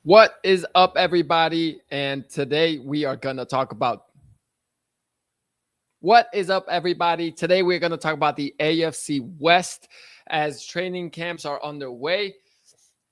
What is up, everybody? And today we are going to talk about the AFC West as training camps are underway.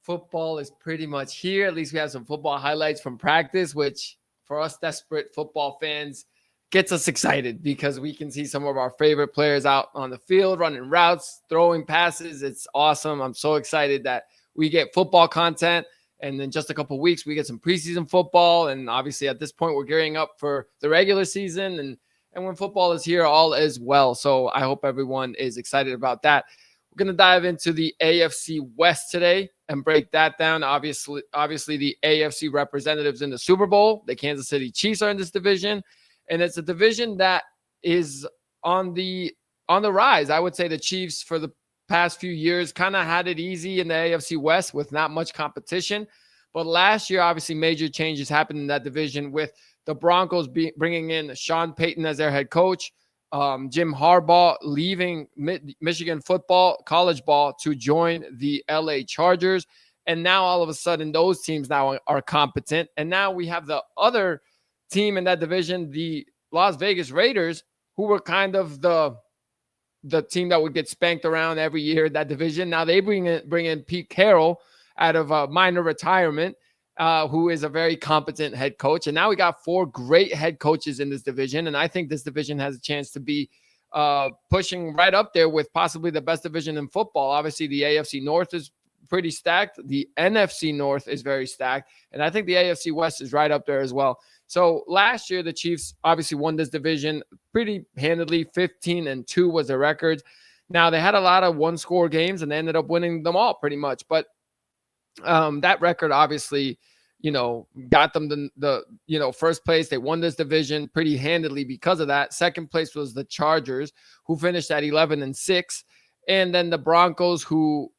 Football is pretty much here. At least we have some football highlights from practice, which for us desperate football fans gets us excited because we can see some of our favorite players out on the field running routes, throwing passes. It's awesome. I'm so excited that we get football content. And in just a couple of weeks, we get some preseason football. And obviously, at this point, we're gearing up for the regular season. And when football is here, all is well. So I hope everyone is excited about that. We're going to dive into the AFC West today and break that down. Obviously, the AFC representatives in the Super Bowl, the Kansas City Chiefs, are in this division. And it's a division that is on the rise. I would say the Chiefs, for the past few years, kind of had it easy in the AFC West with not much competition. But last year, obviously, major changes happened in that division with the Broncos bringing in Sean Payton as their head coach, Jim Harbaugh leaving Michigan football, college ball, to join the LA Chargers. And now all of a sudden, those teams now are competent. And now we have the other team in that division, the Las Vegas Raiders, who were kind of the team that would get spanked around every year in that division. Now they bring in Pete Carroll out of a minor retirement, who is a very competent head coach. And now we got four great head coaches in this division. And I think this division has a chance to be pushing right up there with possibly the best division in football. Obviously, the AFC North is pretty stacked. The NFC North is very stacked. And I think the AFC West is right up there as well. So last year, the Chiefs obviously won this division pretty handedly. 15-2 was their record. Now, they had a lot of one-score games, and they ended up winning them all pretty much. But that record obviously, got them the first place. They won this division pretty handedly because of that. Second place was the Chargers, who finished at 11-6. And then the Broncos, who,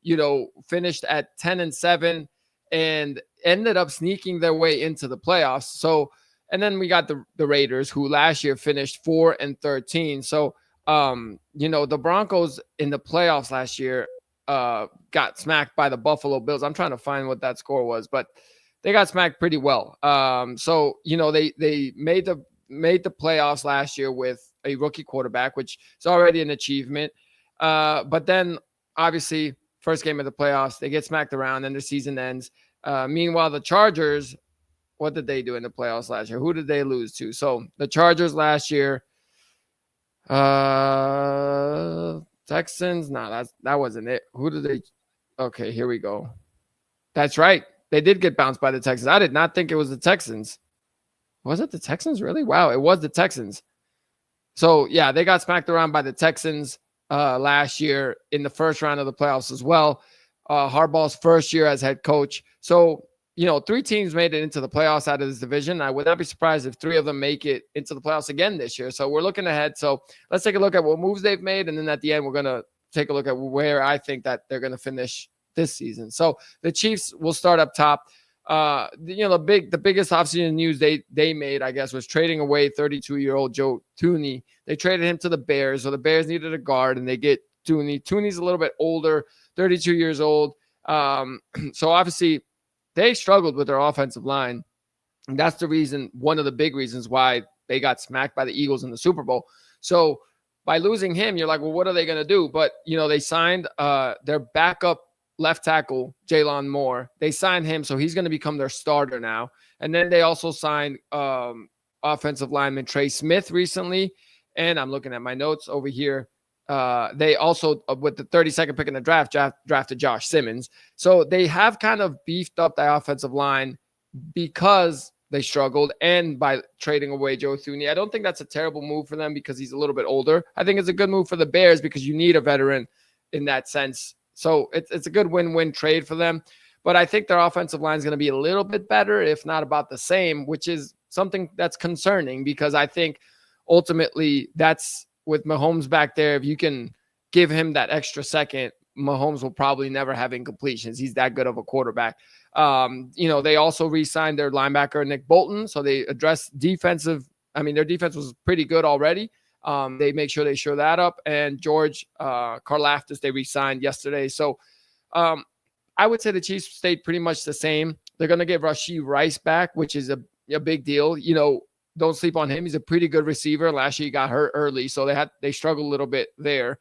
finished at 10-7 and ended up sneaking their way into the playoffs. So, and then we got the Raiders, who last year finished 4-13. So, the Broncos in the playoffs last year got smacked by the Buffalo Bills. I'm trying to find what that score was, but they got smacked pretty well. So, they made the playoffs last year with a rookie quarterback, which is already an achievement. But then, obviously, first game of the playoffs, they get smacked around and the season ends. Meanwhile, the Chargers, what did they do in the playoffs last year? Who did they lose to? So the Chargers last year, Texans. No, that wasn't it. Who did they? Okay, here we go. That's right. They did get bounced by the Texans. I did not think it was the Texans. Was it the Texans? Really? Wow, it was the Texans. So yeah, they got smacked around by the Texans last year in the first round of the playoffs as well. Harbaugh's first year as head coach. So, three teams made it into the playoffs out of this division. I would not be surprised if three of them make it into the playoffs again this year. So we're looking ahead. So let's take a look at what moves they've made. And then at the end, we're going to take a look at where I think that they're going to finish this season. So the Chiefs will start up top. The biggest offseason news they made, I guess, was trading away 32-year-old Joe Thuney. They traded him to the Bears. So the Bears needed a guard, and they get Thuney. Thuney's a little bit older, 32 years old. So obviously they struggled with their offensive line. And that's one of the big reasons why they got smacked by the Eagles in the Super Bowl. So by losing him, you're like, well, what are they going to do? But, they signed their backup left tackle, Jalen Moore. They signed him, so he's going to become their starter now. And then they also signed offensive lineman Trey Smith recently. And I'm looking at my notes over here. They also, with the 32nd pick in the draft, drafted Josh Simmons. So they have kind of beefed up the offensive line because they struggled and by trading away Joe Thuney. I don't think that's a terrible move for them because he's a little bit older. I think it's a good move for the Bears because you need a veteran in that sense. So it's a good win-win trade for them. But I think their offensive line is going to be a little bit better, if not about the same, which is something that's concerning because I think ultimately that's with Mahomes back there. If you can give him that extra second, Mahomes will probably never have incompletions. He's that good of a quarterback. They also re-signed their linebacker, Nick Bolton. So they addressed defensive. I mean, their defense was pretty good already. They make sure they shore that up. And George Karlaftis, they re-signed yesterday. So I would say the Chiefs stayed pretty much the same They're going to get Rashee Rice back, which is a big deal. Don't sleep on him. He's a pretty good receiver. Last year he got hurt early, so they struggled a little bit there.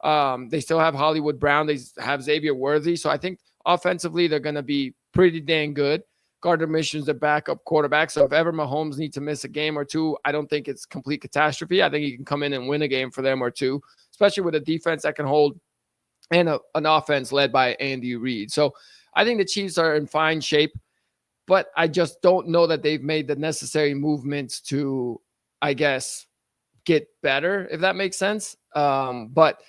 They still have Hollywood Brown. They have Xavier Worthy. So I think offensively they're going to be pretty dang good. Gardner Minshew's the backup quarterback. So if ever Mahomes needs to miss a game or two, I don't think it's complete catastrophe. I think he can come in and win a game for them or two, especially with a defense that can hold and an offense led by Andy Reid. So I think the Chiefs are in fine shape, but I just don't know that they've made the necessary movements to, I guess, get better, if that makes sense. But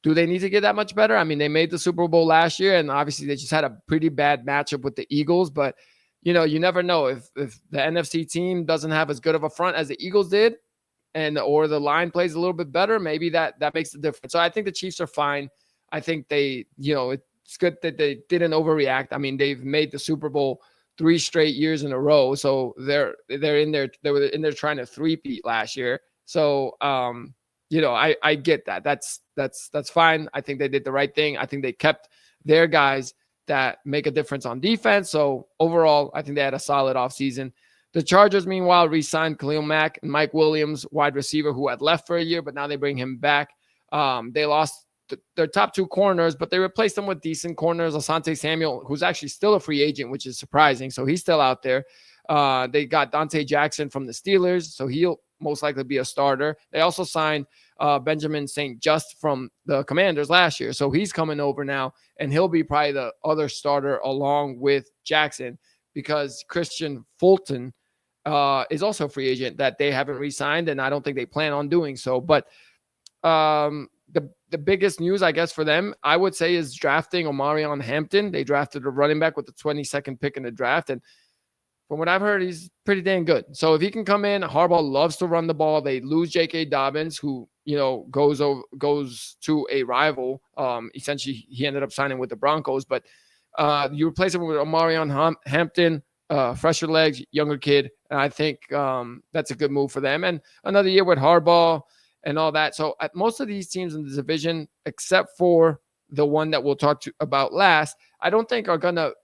do they need to get that much better? I mean, they made the Super Bowl last year, and obviously they just had a pretty bad matchup with the Eagles. But, you never know. If the NFC team doesn't have as good of a front as the Eagles did, or the line plays a little bit better, maybe that makes the difference. So I think the Chiefs are fine. I think they, it's good that they didn't overreact. I mean, they've made the Super Bowl 3 straight years in a row. So they were in there trying to three-peat last year. So, I get that. That's fine. I think they did the right thing. I think they kept their guys that make a difference on defense. So overall, I think they had a solid offseason. The Chargers, meanwhile, re-signed Khalil Mack and Mike Williams, wide receiver, who had left for a year, but now they bring him back. They lost their top 2 corners, but they replaced them with decent corners. Asante Samuel, who's actually still a free agent, which is surprising. So he's still out there. They got Dante Jackson from the Steelers, so he'll most likely be a starter. They also signed Benjamin St. Just from the Commanders last year. So he's coming over now, and he'll be probably the other starter along with Jackson, because Christian Fulton is also a free agent that they haven't re-signed, and I don't think they plan on doing so. But the biggest news, I guess, for them, I would say, is drafting Omarion Hampton. They drafted a running back with the 22nd pick in the draft, and from what I've heard, he's pretty dang good. So if he can come in, Harbaugh loves to run the ball. They lose J.K. Dobbins, who goes to a rival. Essentially, he ended up signing with the Broncos, but you replace him with Omarion Hampton, fresher legs, younger kid, and I think that's a good move for them. And another year with Harbaugh and all that. So at most of these teams in the division, except for the one that we'll talk about last, I don't think are going to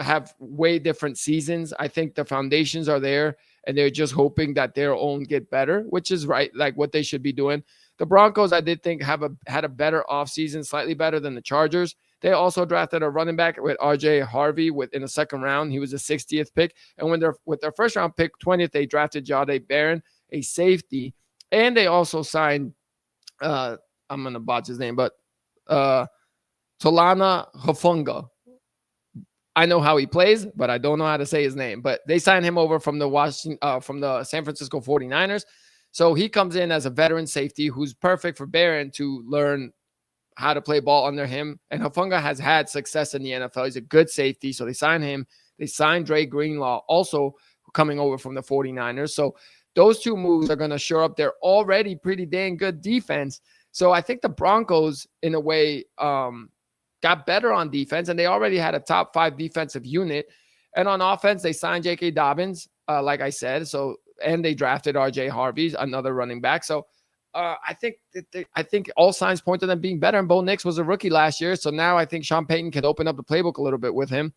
have way different seasons. I think the foundations are there, and they're just hoping that their own get better, which is right, like what they should be doing. The Broncos, I did think had a better offseason, slightly better than the Chargers. They also drafted a running back with RJ Harvey in the second round. He was a 60th pick. And with their first round pick, 20th, they drafted Jahdae Barron, a safety. And they also signed, I'm going to botch his name, but Tolana Hufanga. I know how he plays, but I don't know how to say his name. But they signed him over from the San Francisco 49ers. So he comes in as a veteran safety who's perfect for Barron to learn how to play ball under him. And Hufanga has had success in the NFL. He's a good safety. So they signed him. They signed Dre Greenlaw, also coming over from the 49ers. So those 2 moves are going to shore up their already pretty dang good defense. So I think the Broncos, in a way, got better on defense, and they already had a top 5 defensive unit. And on offense, they signed J.K. Dobbins, like I said. So, and they drafted R.J. Harvey, another running back. So I think all signs point to them being better. And Bo Nix was a rookie last year, so now I think Sean Payton can open up the playbook a little bit with him.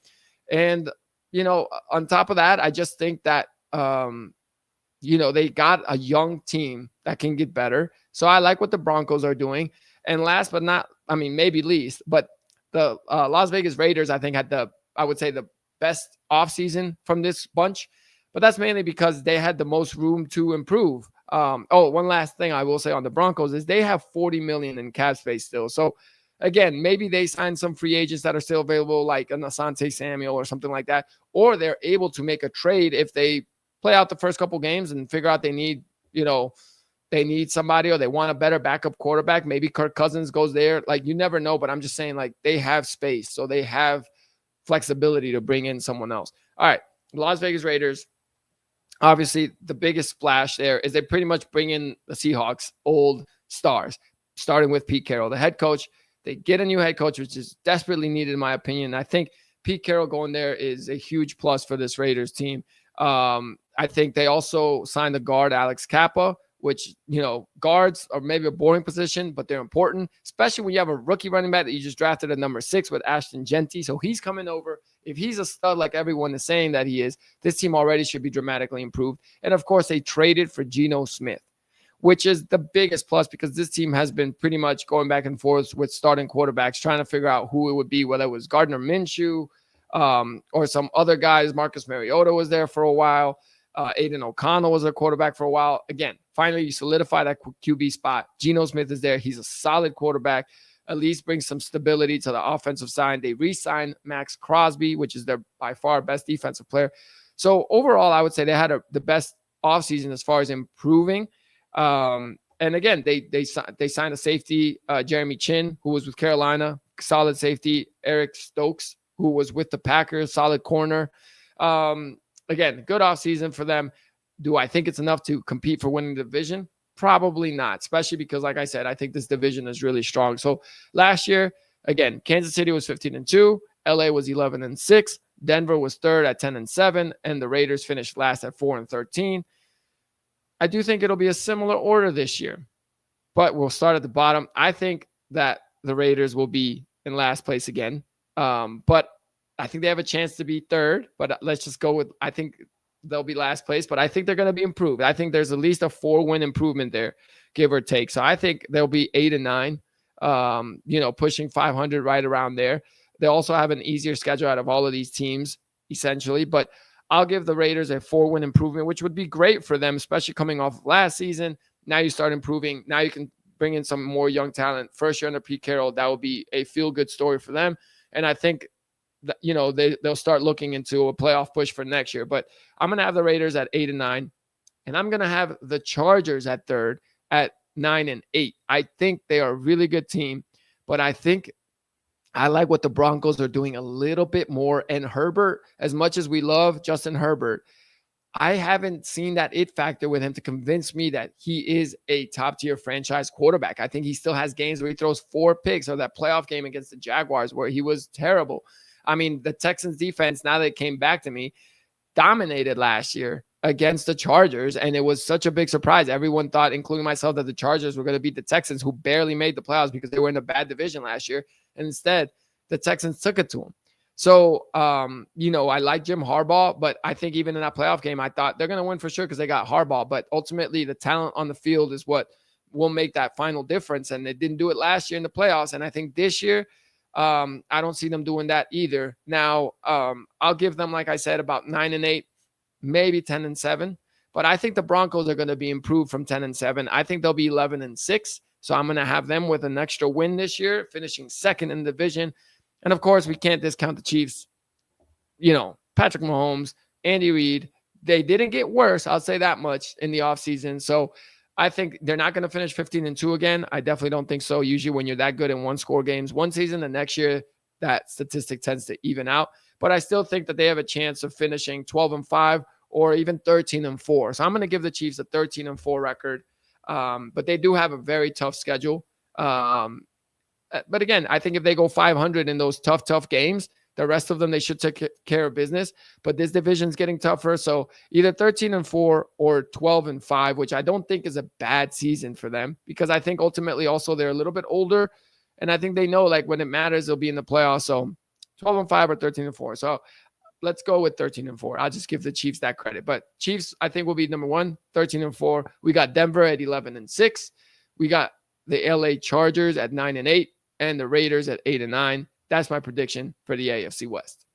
And on top of that, I just think that they got a young team that can get better. So I like what the Broncos are doing. And last but not, maybe least, but the Las Vegas Raiders, I think, had the best offseason from this bunch. But that's mainly because they had the most room to improve. One last thing I will say on the Broncos is they have $40 million in cap space still. So, again, maybe they sign some free agents that are still available, like an Asante Samuel or something like that. Or they're able to make a trade if they play out the first couple games and figure out they need somebody, or they want a better backup quarterback. Maybe Kirk Cousins goes there. Like, you never know, but I'm just saying, like, they have space. So they have flexibility to bring in someone else. All right. Las Vegas Raiders. Obviously, the biggest splash there is they pretty much bring in the Seahawks' old stars, starting with Pete Carroll, the head coach. They get a new head coach, which is desperately needed, in my opinion. I think Pete Carroll going there is a huge plus for this Raiders team. I think they also signed the guard, Alex Kappa, which, guards are maybe a boring position, but they're important, especially when you have a rookie running back that you just drafted at number 6 with Ashton Genty. So he's coming over. If he's a stud like everyone is saying that he is, this team already should be dramatically improved. And of course, they traded for Geno Smith, which is the biggest plus because this team has been pretty much going back and forth with starting quarterbacks, trying to figure out who it would be, whether it was Gardner Minshew or some other guys. Marcus Mariota was there for a while. Aiden O'Connell was a quarterback for a while. Again, finally, you solidify that QB spot. Geno Smith is there. He's a solid quarterback. At least brings some stability to the offensive side. They re-signed Max Crosby, which is their by far best defensive player. So overall, I would say they had the best offseason as far as improving. And again, they signed a safety, Jeremy Chin, who was with Carolina, solid safety. Eric Stokes, who was with the Packers, solid corner. Again, good offseason for them. Do I think it's enough to compete for winning the division? Probably not, especially because, like I said, I think this division is really strong. So last year, again, Kansas City was 15-2, LA was 11-6, Denver was third at 10-7, and the Raiders finished last at 4-13. I do think it'll be a similar order this year, but we'll start at the bottom. I think that the Raiders will be in last place again, but I think they have a chance to be third, but let's just go with, I think they'll be last place, but I think they're going to be improved. I think there's at least a 4-win improvement there, give or take. So I think they'll be 8-9, pushing 500 right around there. They also have an easier schedule out of all of these teams, essentially, but I'll give the Raiders a 4-win improvement, which would be great for them, especially coming off of last season. Now you start improving. Now you can bring in some more young talent. First year under Pete Carroll, that will be a feel-good story for them. And I think that, they'll start looking into a playoff push for next year. But I'm going to have the Raiders at 8-9, and I'm going to have the Chargers at third at 9-8. I think they are a really good team, but I think I like what the Broncos are doing a little bit more. And Herbert, as much as we love Justin Herbert, I haven't seen that it factor with him to convince me that he is a top-tier franchise quarterback. I think he still has games where he throws 4 picks, or that playoff game against the Jaguars where he was terrible. I mean, the Texans defense, now that it came back to me, dominated last year against the Chargers, and it was such a big surprise. Everyone thought, including myself, that the Chargers were going to beat the Texans, who barely made the playoffs because they were in a bad division last year. And instead, the Texans took it to them. So, I like Jim Harbaugh, but I think even in that playoff game, I thought they're going to win for sure because they got Harbaugh. But ultimately, the talent on the field is what will make that final difference. And they didn't do it last year in the playoffs. And I think this year, I don't see them doing that either. Now, I'll give them, like I said, about 9-8, maybe 10-7. But I think the Broncos are going to be improved from 10-7. I think they'll be 11-6. So I'm going to have them with an extra win this year, finishing second in the division. And of course, we can't discount the Chiefs. Patrick Mahomes, Andy Reid, they didn't get worse. I'll say that much in the offseason. So I think they're not going to finish 15-2 again. I definitely don't think so. Usually when you're that good in one-score games one season, the next year, that statistic tends to even out. But I still think that they have a chance of finishing 12-5 or even 13-4. So I'm going to give the Chiefs a 13-4 record. But they do have a very tough schedule. But again, I think if they go 500 in those tough games, the rest of them, they should take care of business. But this division's getting tougher. So either 13-4 or 12-5, which I don't think is a bad season for them, because I think ultimately also they're a little bit older. And I think they know, like, when it matters, they'll be in the playoffs. So 12-5 or 13-4. So let's go with 13-4. I'll just give the Chiefs that credit. But Chiefs, I think, will be number 1, 13-4. We got Denver at 11-6. We got the LA Chargers at 9-8, and the Raiders at 8-9. That's my prediction for the AFC West.